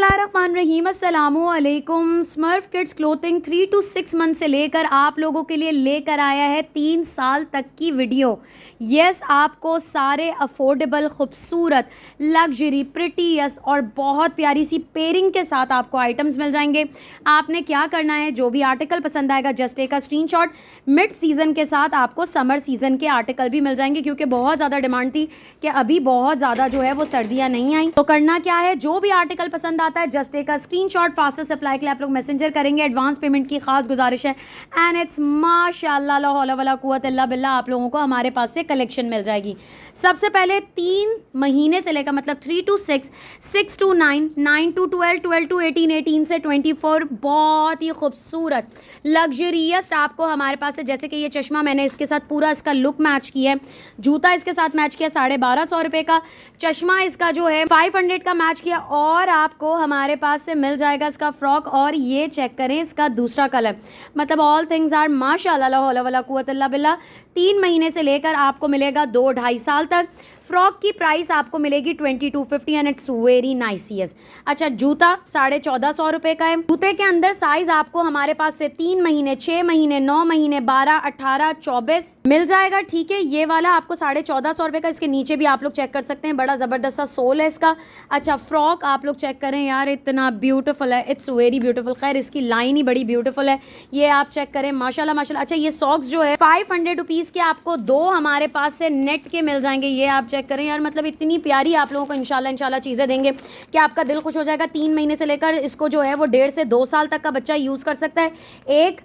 बिस्मिल्लाहिर्रहमानिर्रहीम अस्सलामुअलैकुम। Smurf kids clothing 3 to 6 month से लेकर आप लोगों के लिए लेकर आया है 3 साल तक की वीडियो। यस, आपको सारे अफोर्डेबल, खूबसूरत, लग्जरी, प्रिटीयस और बहुत प्यारी सी पेयरिंग के साथ आपको आइटम्स मिल जाएंगे। आपने क्या करना है, जो भी आर्टिकल पसंद आएगा just take a screenshot. Mid season के साथ आपको समर सीज़न के आर्टिकल भी मिल जाएंगे, क्योंकि बहुत ज़्यादा डिमांड थी कि अभी बहुत ज़्यादा जो है वो सर्दियाँ नहीं आई। तो करना क्या है, जो भी आर्टिकल पसंद आता है just take a screenshot. Fastest apply के लिए आप लोग मैसेंजर करेंगे। एडवांस पेमेंट की खास गुजारिश है एंड इट्स माशाल्लाह ला हौला वला कुव्वत इल्ला बिल्लाह, आप लोगों को हमारे पास से कलेक्शन मिल जाएगी। सबसे पहले 3 महीने से लेकर मतलब 3 to 6, 6 to 9, 9 to 12, 12 to 18, 18 से 24 बहुत ही खूबसूरत लग्जरियस आपको हमारे पास है। जैसे कि ये चश्मा मैंने इसके साथ पूरा इसका लुक मैच किया है, जूता इसके साथ मैच किया 1250 रुपये का, चश्मा इसका जो है 500 का मैच किया, और आपको हमारे पास से मिल जाएगा इसका फ्रॉक। और ये चेक करें इसका दूसरा कलर, मतलब ऑल थिंग्स आर माशाल्लाह ला हौला वला कुव्वत इल्ला बिल्लाह। 3 महीने से लेकर आपको मिलेगा 2-2.5 साल तक। फ्रॉक की प्राइस आपको मिलेगी 2250 and it's very nice. Yes, अच्छा, जूता 1450 रुपये का है। जूते के अंदर साइज आपको हमारे पास से 3 महीने, 6 महीने, 9 महीने, 12, 18, 24 मिल जाएगा। ठीक है, ये वाला आपको 1450 रुपये का। इसके नीचे भी आप लोग चेक कर सकते हैं, बड़ा ज़बरदस्त सा सोल है इसका। अच्छा, फ्रॉक आप लोग चेक करें यार, इतना ब्यूटीफुल है, इट्स वेरी ब्यूटीफुल। खैर, इसकी लाइन ही बड़ी ब्यूटीफुल है, ये आप चेक करें माशाल्लाह माशाल्लाह। अच्छा, ये सॉक्स जो है 500 रुपीज़ के आपको 2 हमारे पास से नेट के मिल जाएंगे। ये आप चेक करें यार, मतलब इतनी प्यारी आप लोगों को इंशाल्लाह चीज़ें देंगे कि आपका दिल खुश हो जाएगा। 3 महीने से लेकर इसको जो है वो 1.5 से 2 साल तक का बच्चा यूज़ कर सकता है। एक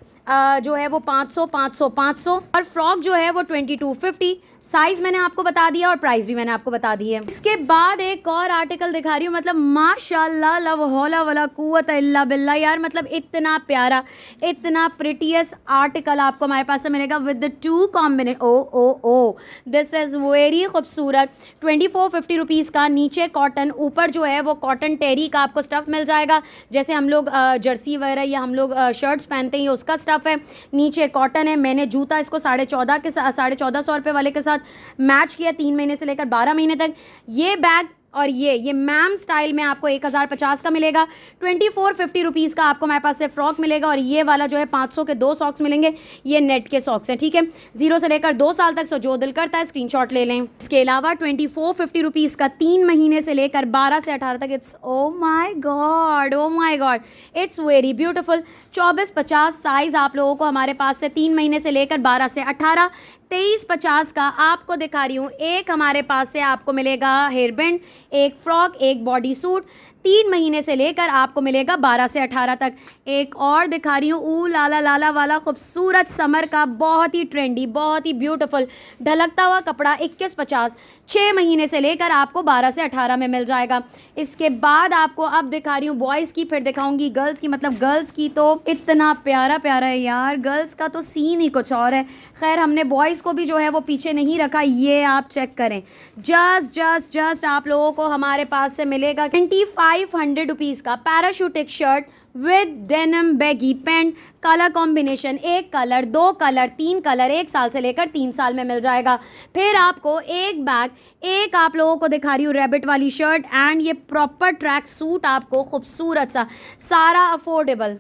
जो है वो 500, 500, 500, और फ्रॉक जो है वो 2250। साइज मैंने आपको बता दिया और प्राइस भी मैंने आपको बता दी है। इसके बाद एक और आर्टिकल दिखा रही हूँ, मतलब माशाल्लाह ला हौला वला कुव्वत इल्ला बिल्लाह यार, मतलब इतना प्यारा, इतना प्रिटीएस आर्टिकल आपको हमारे पास से मिलेगा with 2 combination. Oh this is very खूबसूरत। 2450 रुपीज़ का। नीचे कॉटन, ऊपर जो है वो कॉटन टेरी का आपको स्टफ़ मिल जाएगा, जैसे हम लोग जर्सी वगैरह या हम लोग शर्ट्स पहनते हैं, उसका स्टफ़ है। नीचे कॉटन है। मैंने जूता इसको 1450 के साथ, 1450 रुपये वाले के साथ मैच किया 3 महीने से लेकर 12 महीने तक। ये बैग और ये मैम स्टाइल में आपको 1050 का मिलेगा। 2450 रुपीज़ का आपको हमारे पास से फ्रॉक मिलेगा, और ये वाला जो है 500 के 2 सॉक्स मिलेंगे। ये नेट के सॉक्स हैं, ठीक है, 0 से लेकर 2 साल तक। सो जो दिल करता है स्क्रीनशॉट ले लें। इसके अलावा 2450 रुपीज़ का 3 महीने से लेकर 12 से 18 तक। It's oh my God, it's very beautiful. 2450 size आप लोगों को हमारे पास से 3 महीने से लेकर 12 से 18। 2350 का आपको दिखा रही हूँ। एक हमारे पास से आपको मिलेगा हेयर बैंड, एक फ्रॉक, एक बॉडी सूट। 3 महीने से लेकर आपको मिलेगा 12 से 18 तक। एक और दिखा रही हूँ, ऊ लाला लाला वाला खूबसूरत समर का, बहुत ही ट्रेंडी, बहुत ही ब्यूटीफुल ढलकता हुआ कपड़ा 2150। 6 महीने से लेकर आपको 12 से 18 में मिल जाएगा। इसके बाद आपको अब दिखा रही हूँ बॉयज़ की, फिर दिखाऊंगी गर्ल्स की। मतलब गर्ल्स की तो इतना प्यारा प्यारा है यार, गर्ल्स का तो सीन ही कुछ और है। खैर, हमने बॉयज़ को भी जो है वो पीछे नहीं रखा। ये आप चेक करें, जस्ट आप लोगों को हमारे पास से मिलेगा 2500 रुपीज़ का पैराशूटिक shirt with denim baggy pant. Colour combination, 1 colour, 2 colour, 3 colour, 1 साल से लेकर 3 साल में मिल जाएगा। फिर आपको एक बैग, एक आप लोगों को दिखा रही हूँ रैबिट वाली शर्ट, एंड ये प्रॉपर ट्रैक सूट आपको खूबसूरत सा, सारा अफोर्डेबल,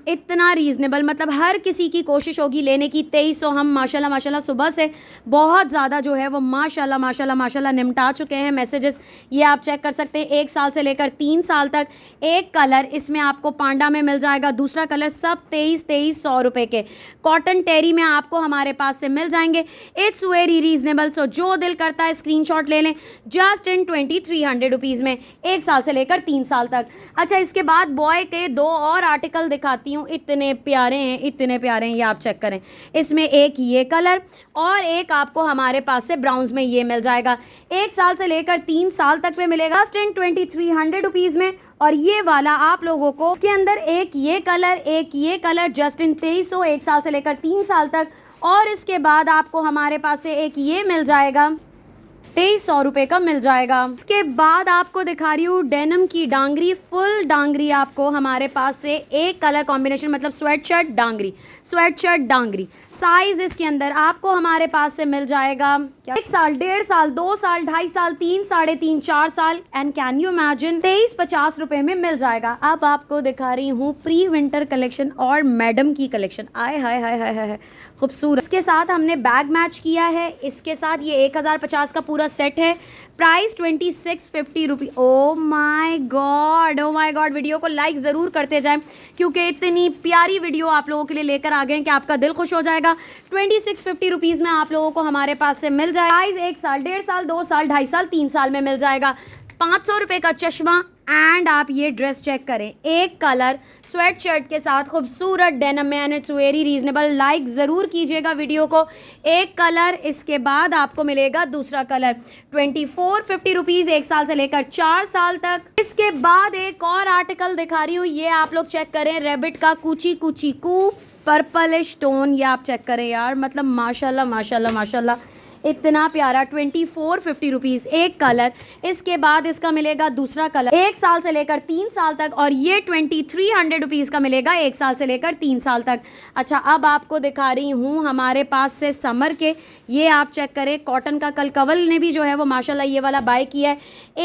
इतना रीज़नेबल, मतलब हर किसी की कोशिश होगी लेने की। 2300 हम माशाल्लाह सुबह से बहुत ज़्यादा जो है वो माशाल्लाह निपटा चुके हैं मैसेजेस। ये आप चेक कर सकते हैं। 1 साल से लेकर 3 साल तक। एक कलर इसमें आपको पांडा में मिल जाएगा, दूसरा कलर, सब 2300 रुपये के कॉटन टेरी में आपको हमारे पास से मिल जाएंगे। It's very reasonable. सो जो दिल करता है स्क्रीनशॉट ले लें, जस्ट इन 2300 रुपीज़ में, 1 साल से लेकर 3 साल तक। अच्छा, इसके बाद बॉय के 2 और आर्टिकल दिखाती हूँ, इतने प्यारे हैं, ये आप चेक करें। इसमें एक ये कलर और एक आपको हमारे पास से ब्राउन्स में ये मिल जाएगा। 1 साल से लेकर 3 साल तक में मिलेगा, जस्ट इन 2300 रुपीज़ में। और ये वाला आप लोगों को इसके अंदर एक ये कलर जस्ट इन 2300, 1 साल से लेकर 3 साल तक। और इसके बाद आपको हमारे पास से एक ये मिल जाएगा, 2300 रुपये का मिल जाएगा। इसके बाद आपको दिखा रही हूँ डेनिम की डांगरी, फुल डांगरी आपको हमारे पास से एक कलर कॉम्बिनेशन, मतलब sweat shirt dungaree, sweat shirt dungaree. Size इसके अंदर आपको हमारे पास से मिल जाएगा 1 साल, 1.5 साल, 2 साल, 2.5 साल, 3, 3.5, 4 साल, एंड कैन यू इमेजिन 2350 रुपये में मिल जाएगा। अब आपको दिखा रही हूँ प्री विंटर कलेक्शन और मैडम की कलेक्शन। आय हाय हाय हाय हाय, खूबसूरत। इसके साथ हमने बैग मैच किया है, इसके साथ ये 1050 का पूरा सेट है, price 2650 rupee. O my God, O my God, video को लाइक ज़रूर करते जाएं क्योंकि इतनी प्यारी वीडियो आप लोगों के लिए लेकर आ गए हैं कि आपका दिल खुश हो जाएगा। 2650 रुपीज़ में आप लोगों को हमारे पास से मिल जाएगा। प्राइस 1 साल, 1.5 साल, 2 साल, 2.5 साल, 3 साल में मिल जाएगा। 500 रुपये का चश्मा, एंड आप ये ड्रेस चेक करें, एक कलर स्वेट शर्ट के साथ खूबसूरत डेनिम में, and it's very reasonable. Like ज़रूर कीजिएगा वीडियो को। एक कलर, इसके बाद आपको मिलेगा दूसरा कलर, 2450 रुपीज़, 1 साल से लेकर 4 साल तक। इसके बाद एक और आर्टिकल दिखा रही हूँ, ये आप लोग चेक करें, रैबिट का कूची कूची कू पर्पलिश टोन, ये आप चेक करें यार, मतलब माशाल्लाह माशाल्लाह माशाल्लाह, इतना प्यारा। 2450 रुपीज़ एक कलर। इसके बाद इसका मिलेगा दूसरा कलर, 1 साल से लेकर 3 साल तक, और ये 2300 रुपीज़ का मिलेगा 1 साल से लेकर 3 साल तक। अच्छा, अब आपको दिखा रही हूँ हमारे पास से समर के, ये आप चेक करें, कॉटन का। कल कवल ने भी जो है वो माशाल्लाह ये वाला बाय किया है।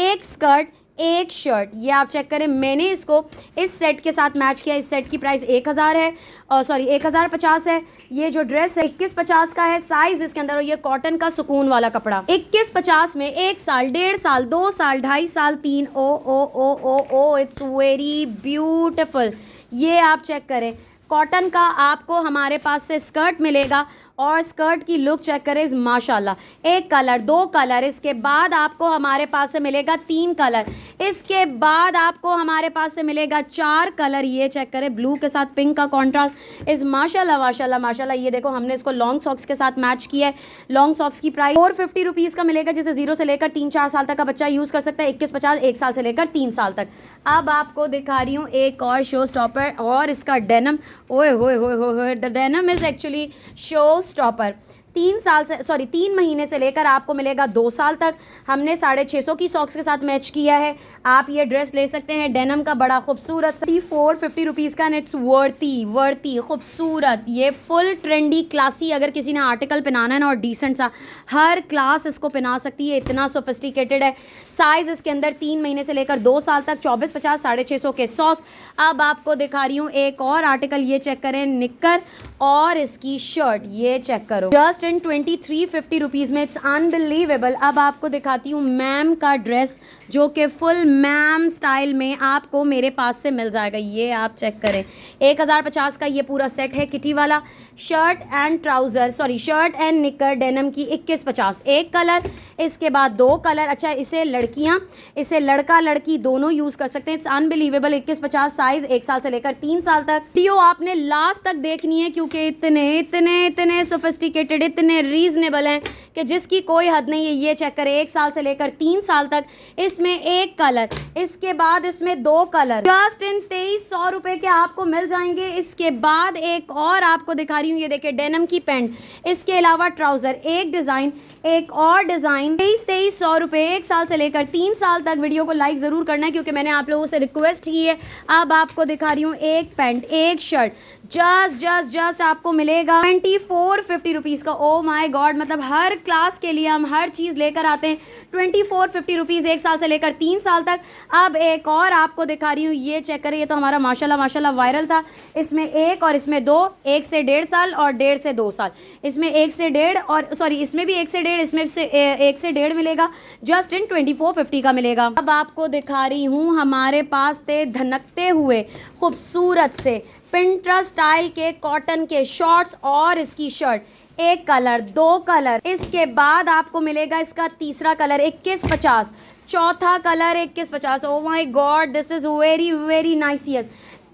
एक स्कर्ट, एक शर्ट, ये आप चेक करें, मैंने इसको इस सेट के साथ मैच किया। इस सेट की प्राइस 1000 है, और सॉरी 1050 है। ये जो ड्रेस है 2150 का है। साइज इसके अंदर, और ये कॉटन का सुकून वाला कपड़ा। 2150 में 1 साल, 1.5 साल, 2 साल, 2.5 साल, 3, ओ ओ ओ ओ ओ, इट्स वेरी ब्यूटिफुल। ये आप चेक करें, कॉटन का आपको हमारे पास से स्कर्ट मिलेगा, और स्कर्ट की लुक चेक करें माशाल्लाह। एक कलर, 2 कलर, इसके बाद आपको हमारे पास से मिलेगा 3 कलर, इसके बाद आपको हमारे पास से मिलेगा 4 कलर। ये चेक करें, ब्लू के साथ पिंक का कॉन्ट्रास्ट इस माशाल्लाह माशाल्लाह माशाल्लाह। ये देखो, हमने इसको लॉन्ग सॉक्स के साथ मैच किया है। लॉन्ग सॉक्स की प्राइस 450 रुपीज़ का मिलेगा, जिसे 0 से लेकर 3-4 साल तक का बच्चा यूज़ कर सकता है। 2150, 1 साल से लेकर 3 साल तक। अब आपको दिखा रही हूँ एक और शो स्टॉपर, और इसका डेनिम, ओए होए होए होए, the denim is actually show stopper. 3 महीने से लेकर आपको मिलेगा 2 साल तक। हमने 650 की सॉक्स के साथ मैच किया है। आप ये ड्रेस ले सकते हैं, डेनिम का, बड़ा खूबसूरत, 450 रुपीज़ का, इट्स वर्ती खूबसूरत। ये फुल ट्रेंडी क्लासी, अगर किसी ने आर्टिकल पहनाना है ना, और डिसेंट सा, हर क्लास इसको पहना सकती है, इतना सोफिस्टिकेटेड है। साइज़ इसके अंदर 3 महीने से लेकर 2 साल तक, 2450, 650 के सॉक्स। अब आपको दिखा रही हूँ एक और आर्टिकल, ये चेक करें, निक्कर और इसकी शर्ट, ये चेक करो, जस्ट इन 2350 रुपीज़ में, इट्स अनबिलीवेबल। अब आपको दिखाती हूँ मैम का ड्रेस, जो कि फुल मैम स्टाइल में आपको मेरे पास से मिल जाएगा। ये आप चेक करें, 1050 का ये पूरा सेट है, किटी वाला। Shirt and trouser, sorry shirt and निकर डेनिम की 2150, एक कलर, इसके बाद 2 कलर। अच्छा, इसे लड़कियां, इसे लड़का लड़की दोनों यूज़ कर सकते हैं। इट्स अनबिलीवेबल, 2150, साइज़ 1 साल से लेकर 3 साल तक। वीडियो आपने लास्ट तक देखनी है क्योंकि इतने इतने इतने सोफिस्टिकेटेड, इतने रीजनेबल हैं कि जिसकी कोई हद नहीं है। ये चेक करें, 1 साल से लेकर 3 साल तक, इसमें एक कलर, इसके बाद इसमें 2 कलर, जस्ट इन 2300 रुपये के आपको मिल जाएंगे। इसके बाद एक और आपको दिखा रही हूँ, ये देखिए, डेनिम की पैंट, इसके अलावा ट्राउज़र, एक डिज़ाइन, एक और डिज़ाइन, 2300 रुपये, 1 साल से लेकर 3 साल तक। वीडियो को लाइक ज़रूर करना है क्योंकि मैंने आप लोगों से रिक्वेस्ट की है। अब आपको दिखा रही हूँ एक पैंट, एक शर्ट, जस्ट आपको मिलेगा 2450 रुपीज़ का। ओ माय गॉड, मतलब हर क्लास के लिए हम हर चीज़ लेकर आते हैं। 2450 रुपीज़, 1 साल से लेकर 3 साल तक। अब एक और आपको दिखा रही हूँ, ये चेक करें, ये तो हमारा माशाल्लाह माशाल्लाह वायरल था। इसमें 1 और इसमें 2, 1 से 1.5 साल और 1.5 से 2 साल। इसमें 1 से 1.5 और सॉरी, इसमें भी 1 से 1.5, इसमें से 1 से 1.5 मिलेगा, जस्ट इन 2450 का मिलेगा। अब आपको दिखा रही हूँ हमारे पास थे धनकते हुए खूबसूरत से पिंटरेस्ट स्टाइल के कॉटन के शॉर्ट्स और इसकी शर्ट, एक कलर, 2 कलर, इसके बाद आपको मिलेगा इसका तीसरा कलर 2150, चौथा colour 2150। Oh my God, this is very very nice. Yes,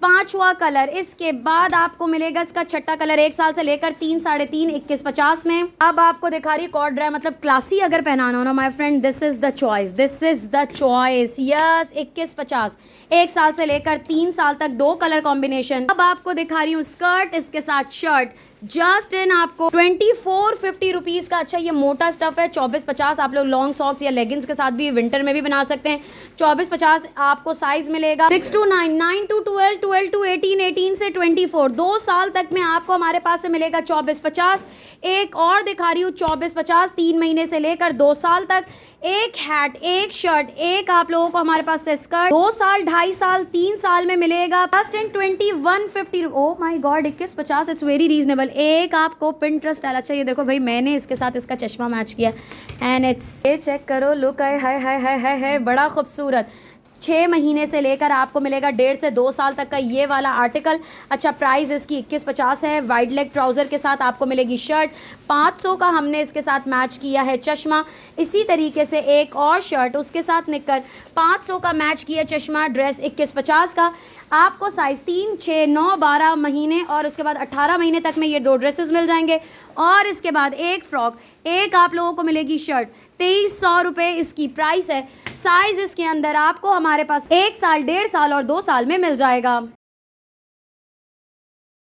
5वां कलर, इसके बाद आपको मिलेगा इसका छठा कलर, 1 साल से लेकर 3, 3.5, 2150 में। अब आपको दिखा रही कॉट ड्राई, मतलब क्लासी अगर पहनाना हो ना my friend, this is the choice, this is the choice. Yes, 2150, 1 साल से लेकर 3 साल तक, 2 कलर कॉम्बिनेशन। अब आपको दिखा रही हूँ स्कर्ट, इसके साथ शर्ट, जस्ट इन आपको 2450 रुपीज़ का। अच्छा ये मोटा स्टफ है, 2450। आप लोग लॉन्ग सॉक्स या लेगिंग्स के साथ भी विंटर में भी बना सकते हैं। 2450 आपको साइज मिलेगा। 6 to 9, 9 to 12, 12 to 18, 18 से 24, 2 साल तक में आपको हमारे पास से मिलेगा 2450। एक और दिखा रही हूँ 2450, 3 महीने से लेकर 2 साल तक। एक हैट, एक शर्ट, एक आप लोगों को हमारे पास से स्कर्ट 2 साल, 2.5 साल, 3 साल में मिलेगा just in 2150। Oh my God, 2150, it's very reasonable. एक आपको पिंटरेस्ट स्टाइल। अच्छा ये देखो भाई, मैंने इसके साथ इसका चश्मा मैच किया एंड इट्स, ये चेक करो, लुक है, है बड़ा खूबसूरत। 6 महीने से लेकर आपको मिलेगा 1.5 से 2 साल तक का ये वाला आर्टिकल। अच्छा प्राइस इसकी 2150 है। वाइड लेग ट्राउज़र के साथ आपको मिलेगी शर्ट। 500 का हमने इसके साथ मैच किया है चश्मा। इसी तरीके से एक और शर्ट, उसके साथ निककर 500 का मैच किया चश्मा। ड्रेस 2150 का। आपको साइज़ 3, 6, 9, 12 महीने और उसके बाद 18 महीने तक में ये 2 ड्रेसेस मिल जाएंगे। और इसके बाद एक फ्रॉक, एक आप लोगों को मिलेगी शर्ट। 2300 रुपये इसकी प्राइस है। साइज़ इसके अंदर आपको हमारे पास 1 साल, 1.5 साल और 2 साल में मिल जाएगा।